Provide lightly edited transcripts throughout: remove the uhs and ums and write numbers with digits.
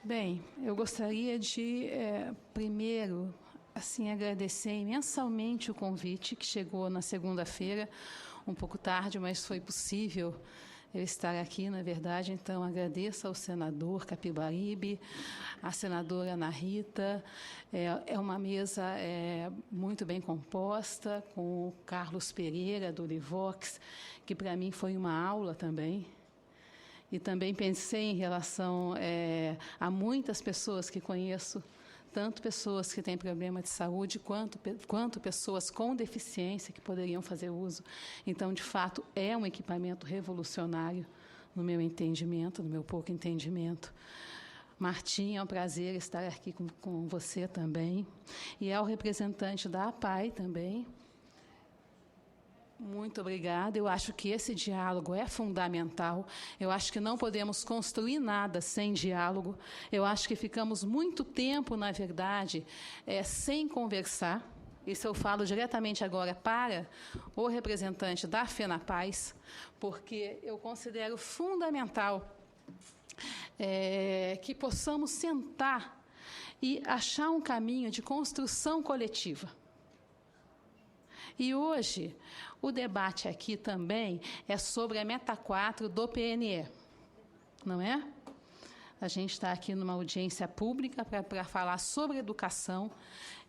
Bem, eu gostaria de, primeiro, assim, agradecer imensamente o convite que chegou na segunda-feira, um pouco tarde, mas foi possível eu estar aqui, na verdade. Então, agradeço ao senador Capibaribe, à senadora Ana Rita. É uma mesa muito bem composta, com o Carlos Pereira, do Livox, que para mim foi uma aula também. E também pensei em relação a muitas pessoas que conheço, tanto pessoas que têm problema de saúde, quanto pessoas com deficiência que poderiam fazer uso. Então, de fato, é um equipamento revolucionário, no meu entendimento, no meu pouco entendimento. Martim, é um prazer estar aqui com você também. E ao representante da APAI também. Muito obrigada. Eu acho que esse diálogo é fundamental. Eu acho que não podemos construir nada sem diálogo. Eu acho que ficamos muito tempo, na verdade, sem conversar. Isso eu falo diretamente agora para o representante da FENAPAZ, porque eu considero fundamental que possamos sentar e achar um caminho de construção coletiva. E hoje, o debate aqui também é sobre a meta 4 do PNE, não é? A gente está aqui numa audiência pública para falar sobre educação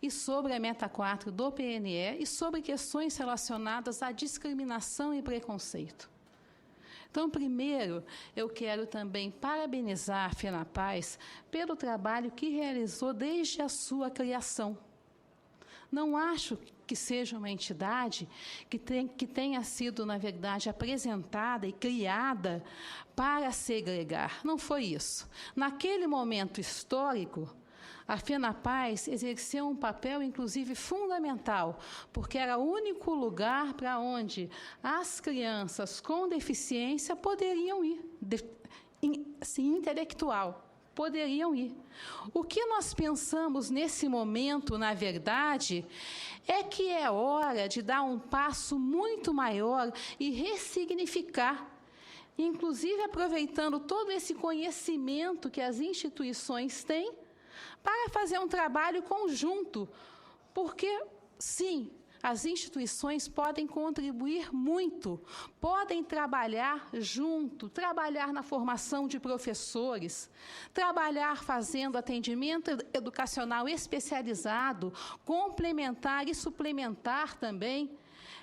e sobre a meta 4 do PNE e sobre questões relacionadas à discriminação e preconceito. Então, primeiro, eu quero também parabenizar a FENAPAZ pelo trabalho que realizou desde a sua criação. Não acho que seja uma entidade que tenha sido, na verdade, apresentada e criada para segregar. Não foi isso. Naquele momento histórico, a FENAPAZ exerceu um papel, inclusive, fundamental, porque era o único lugar para onde as crianças com deficiência poderiam ir, assim, intelectual. Poderiam ir. O que nós pensamos nesse momento, na verdade, é que é hora de dar um passo muito maior e ressignificar, inclusive aproveitando todo esse conhecimento que as instituições têm, para fazer um trabalho conjunto, porque, sim, as instituições podem contribuir muito, podem trabalhar junto, trabalhar na formação de professores, trabalhar fazendo atendimento educacional especializado, complementar e suplementar também.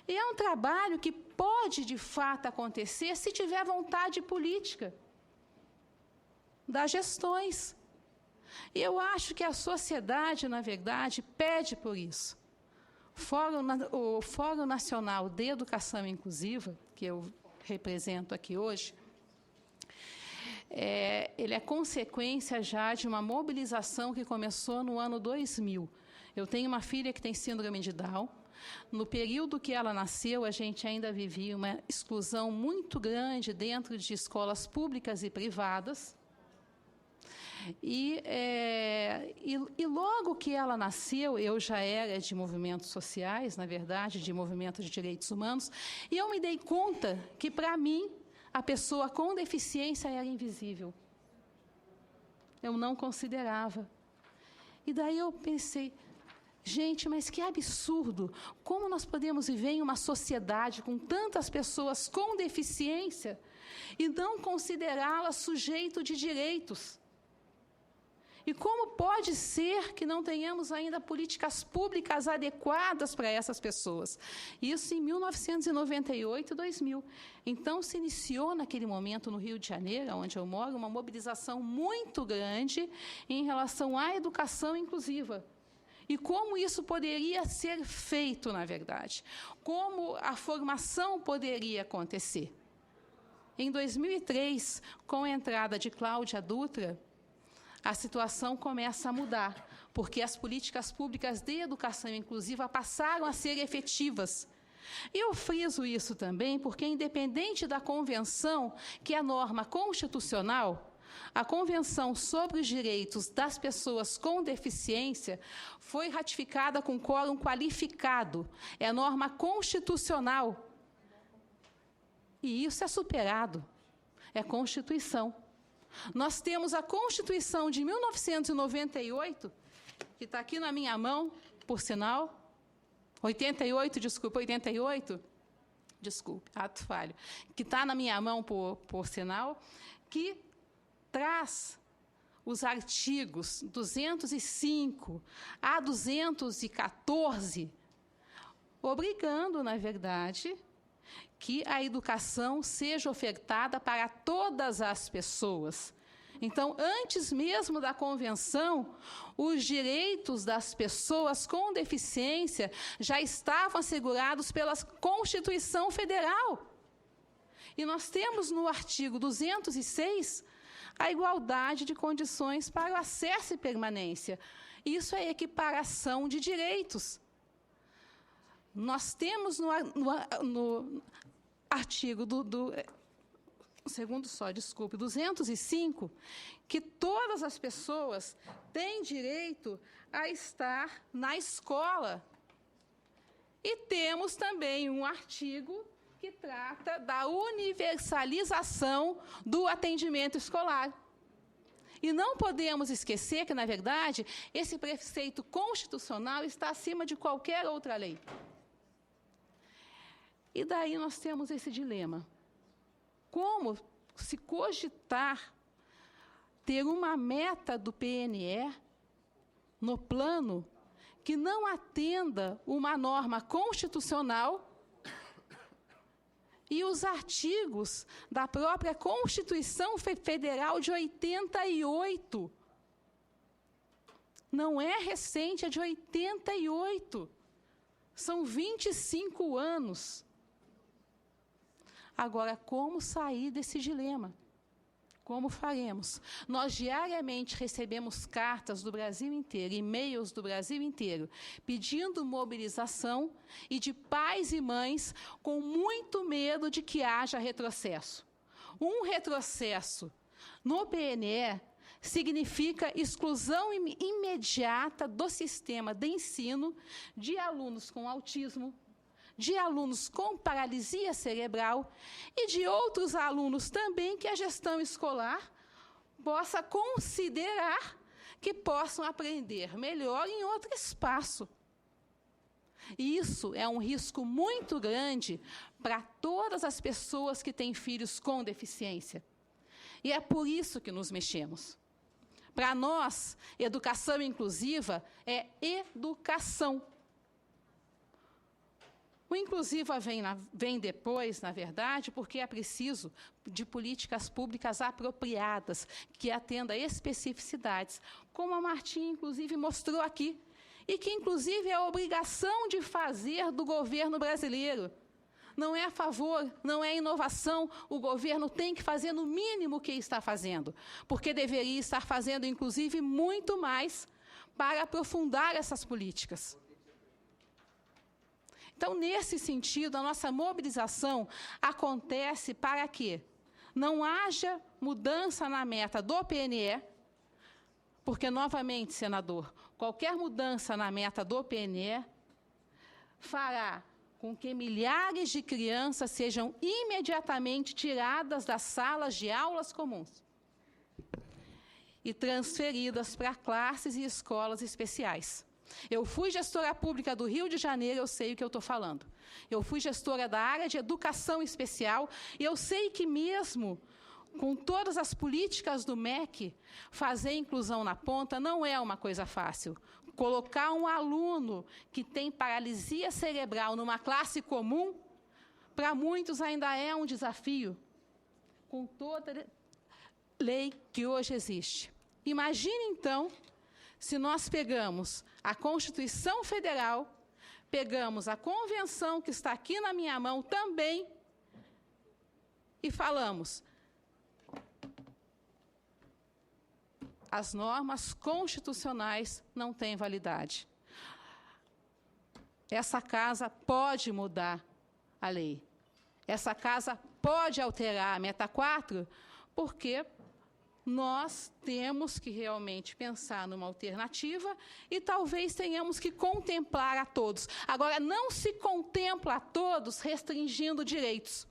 E é um trabalho que pode, de fato, acontecer se tiver vontade política das gestões. E eu acho que a sociedade, na verdade, pede por isso. O Fórum Nacional de Educação Inclusiva, que eu represento aqui hoje, ele é consequência já de uma mobilização que começou no ano 2000. Eu tenho uma filha que tem síndrome de Down. No período que ela nasceu, a gente ainda vivia uma exclusão muito grande dentro de escolas públicas e privadas. E logo que ela nasceu, eu já era de movimentos sociais, na verdade, de movimentos de direitos humanos, e eu me dei conta que, para mim, a pessoa com deficiência era invisível. Eu não considerava. E daí eu pensei, gente, mas que absurdo! Como nós podemos viver em uma sociedade com tantas pessoas com deficiência e não considerá-las sujeito de direitos? E como pode ser que não tenhamos ainda políticas públicas adequadas para essas pessoas? Isso em 1998 e 2000. Então, se iniciou naquele momento no Rio de Janeiro, onde eu moro, uma mobilização muito grande em relação à educação inclusiva. E como isso poderia ser feito, na verdade? Como a formação poderia acontecer? Em 2003, com a entrada de Cláudia Dutra, a situação começa a mudar, porque as políticas públicas de educação inclusiva passaram a ser efetivas. E eu friso isso também porque, independente da convenção, que é a norma constitucional, a Convenção sobre os Direitos das Pessoas com Deficiência foi ratificada com quórum qualificado. É a norma constitucional. E isso é superado. É a Constituição. Nós temos a Constituição de 1998, que está aqui na minha mão, por sinal. 88, ato falho. Que está na minha mão, por sinal, que traz os artigos 205 a 214, obrigando, na verdade, que a educação seja ofertada para todas as pessoas. Então, antes mesmo da convenção, os direitos das pessoas com deficiência já estavam assegurados pela Constituição Federal. E nós temos no artigo 206 a igualdade de condições para o acesso e permanência. Isso é equiparação de direitos. Nós temos no artigo 205, que todas as pessoas têm direito a estar na escola. E temos também um artigo que trata da universalização do atendimento escolar. E não podemos esquecer que, na verdade, esse preceito constitucional está acima de qualquer outra lei. E daí nós temos esse dilema. Como se cogitar ter uma meta do PNE no plano que não atenda uma norma constitucional e os artigos da própria Constituição Federal de 88. Não é recente, é de 88. São 25 anos. Agora, como sair desse dilema? Como faremos? Nós diariamente recebemos cartas do Brasil inteiro, e-mails do Brasil inteiro, pedindo mobilização e de pais e mães com muito medo de que haja retrocesso. Um retrocesso no PNE significa exclusão imediata do sistema de ensino de alunos com autismo, de alunos com paralisia cerebral e de outros alunos também que a gestão escolar possa considerar que possam aprender melhor em outro espaço. E isso é um risco muito grande para todas as pessoas que têm filhos com deficiência. E é por isso que nos mexemos. Para nós, educação inclusiva é educação. O inclusiva vem depois, na verdade, porque é preciso de políticas públicas apropriadas, que atendam a especificidades, como a Martinha, inclusive, mostrou aqui, e que, inclusive, é a obrigação de fazer do governo brasileiro. Não é a favor, não é inovação, o governo tem que fazer no mínimo o que está fazendo, porque deveria estar fazendo, inclusive, muito mais para aprofundar essas políticas. Então, nesse sentido, a nossa mobilização acontece para que não haja mudança na meta do PNE, porque, novamente, senador, qualquer mudança na meta do PNE fará com que milhares de crianças sejam imediatamente tiradas das salas de aulas comuns e transferidas para classes e escolas especiais. Eu fui gestora pública do Rio de Janeiro, eu sei o que eu estou falando. Eu fui gestora da área de educação especial e eu sei que mesmo com todas as políticas do MEC, fazer inclusão na ponta não é uma coisa fácil. Colocar um aluno que tem paralisia cerebral numa classe comum, para muitos ainda é um desafio, com toda lei que hoje existe. Imagine, então, se nós pegamos a Constituição Federal, pegamos a Convenção que está aqui na minha mão também e falamos: as normas constitucionais não têm validade. Essa casa pode mudar a lei. Essa casa pode alterar a meta 4, porque nós temos que realmente pensar numa alternativa e talvez tenhamos que contemplar a todos. Agora, não se contempla a todos restringindo direitos.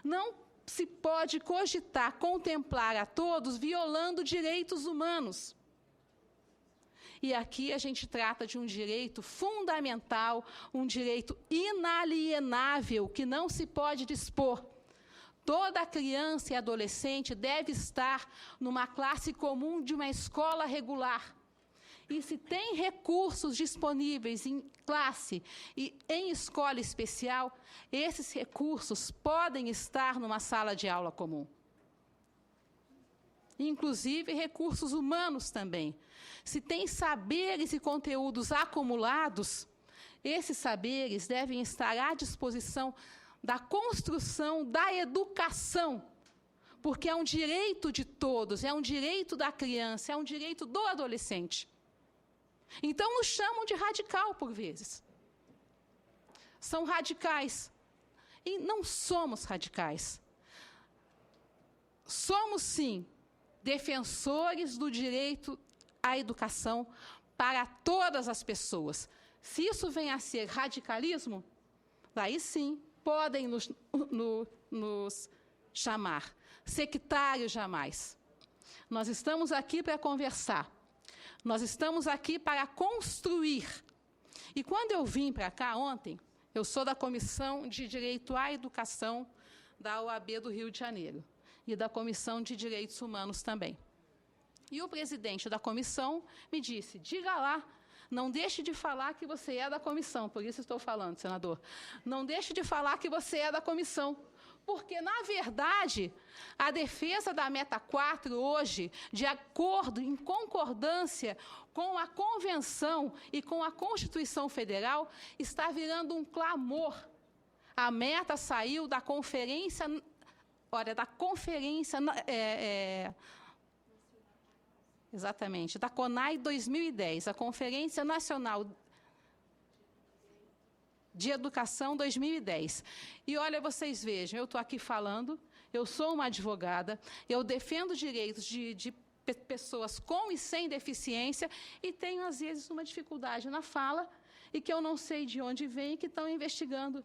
Não se pode cogitar, contemplar a todos violando direitos humanos. E aqui a gente trata de um direito fundamental, um direito inalienável, que não se pode dispor. Toda criança e adolescente deve estar numa classe comum de uma escola regular. E se tem recursos disponíveis em classe e em escola especial, esses recursos podem estar numa sala de aula comum. Inclusive recursos humanos também. Se tem saberes e conteúdos acumulados, esses saberes devem estar à disposição da construção da educação, porque é um direito de todos, é um direito da criança, é um direito do adolescente. Então, nos chamam de radical, por vezes. São radicais. E não somos radicais. Somos, sim, defensores do direito à educação para todas as pessoas. Se isso vem a ser radicalismo, daí sim, podem nos chamar. Sectário, jamais. Nós estamos aqui para conversar. Nós estamos aqui para construir. E quando eu vim para cá ontem, eu sou da Comissão de Direito à Educação da OAB do Rio de Janeiro e da Comissão de Direitos Humanos também. E o presidente da comissão me disse, diga lá, não deixe de falar que você é da comissão, por isso estou falando, senador. Não deixe de falar que você é da comissão. Porque, na verdade, a defesa da Meta 4 hoje, de acordo, em concordância com a Convenção e com a Constituição Federal, está virando um clamor. A Meta saiu da conferência, exatamente, da CONAI 2010, a Conferência Nacional de Educação 2010. E olha, vocês vejam, eu estou aqui falando, eu sou uma advogada, eu defendo direitos de pessoas com e sem deficiência e tenho, às vezes, uma dificuldade na fala e que eu não sei de onde vem e que estão investigando.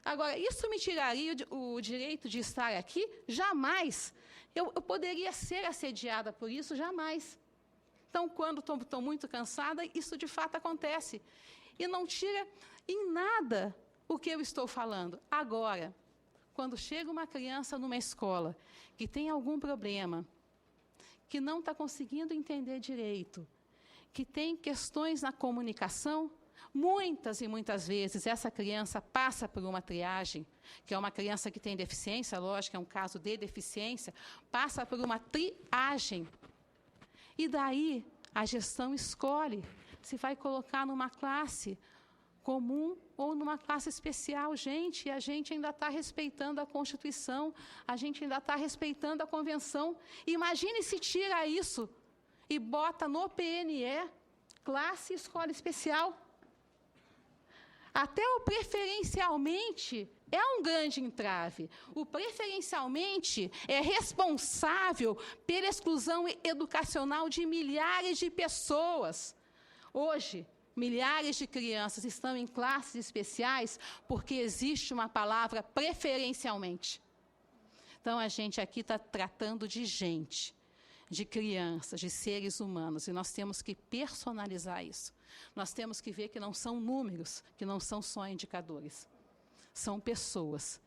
Agora, isso me tiraria o direito de estar aqui? Jamais. Eu poderia ser assediada por isso? Jamais. Então, quando estou muito cansada, isso de fato acontece. E não tira em nada o que eu estou falando. Agora, quando chega uma criança numa escola que tem algum problema, que não está conseguindo entender direito, que tem questões na comunicação, muitas e muitas vezes essa criança passa por uma triagem, que é uma criança que tem deficiência, lógico, é um caso de deficiência, passa por uma triagem. E daí a gestão escolhe se vai colocar numa classe comum ou numa classe especial. Gente, a gente ainda está respeitando a Constituição, a gente ainda está respeitando a Convenção. Imagine se tira isso e bota no PNE classe e escola especial. Até o preferencialmente é um grande entrave. O preferencialmente é responsável pela exclusão educacional de milhares de pessoas. Hoje, milhares de crianças estão em classes especiais porque existe uma palavra preferencialmente. Então, a gente aqui está tratando de gente, de crianças, de seres humanos, e nós temos que personalizar isso. Nós temos que ver que não são números, que não são só indicadores. São pessoas.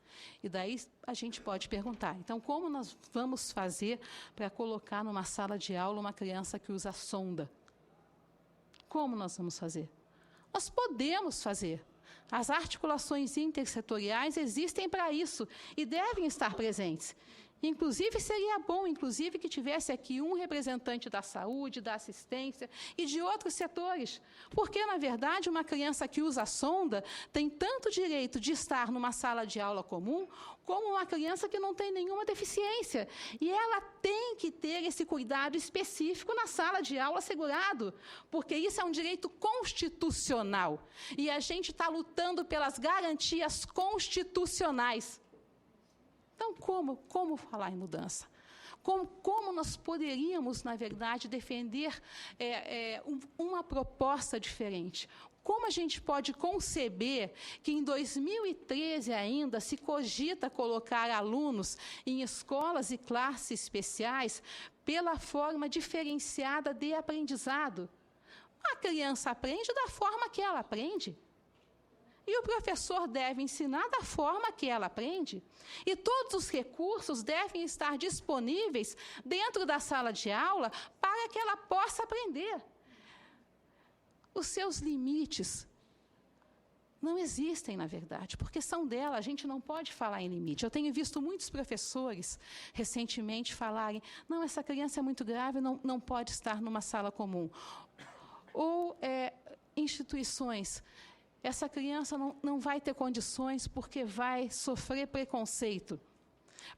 E daí a gente pode perguntar, então, como nós vamos fazer para colocar numa sala de aula uma criança que usa sonda? Como nós vamos fazer? Nós podemos fazer. As articulações intersetoriais existem para isso e devem estar presentes. Inclusive, seria bom, que tivesse aqui um representante da saúde, da assistência e de outros setores. Porque, na verdade, uma criança que usa sonda tem tanto direito de estar numa sala de aula comum, como uma criança que não tem nenhuma deficiência. E ela tem que ter esse cuidado específico na sala de aula assegurado, porque isso é um direito constitucional. E a gente está lutando pelas garantias constitucionais. Então, como falar em mudança? Como nós poderíamos, na verdade, defender uma proposta diferente? Como a gente pode conceber que em 2013 ainda se cogita colocar alunos em escolas e classes especiais pela forma diferenciada de aprendizado? A criança aprende da forma que ela aprende. E o professor deve ensinar da forma que ela aprende. E todos os recursos devem estar disponíveis dentro da sala de aula para que ela possa aprender. Os seus limites não existem, na verdade, porque são dela, a gente não pode falar em limite. Eu tenho visto muitos professores recentemente falarem, não, essa criança é muito grave, não pode estar numa sala comum. Ou instituições, essa criança não vai ter condições porque vai sofrer preconceito.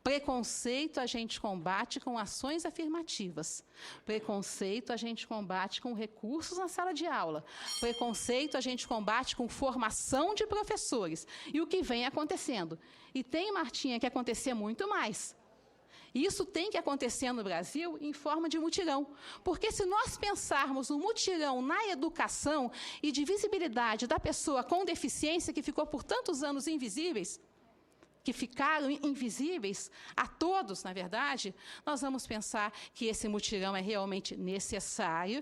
Preconceito a gente combate com ações afirmativas. Preconceito a gente combate com recursos na sala de aula. Preconceito a gente combate com formação de professores. E o que vem acontecendo? E tem, Martinha, que acontecer muito mais. Isso tem que acontecer no Brasil em forma de mutirão. Porque se nós pensarmos no mutirão na educação e de visibilidade da pessoa com deficiência que ficou por tantos anos invisíveis, que ficaram invisíveis a todos, na verdade, nós vamos pensar que esse mutirão é realmente necessário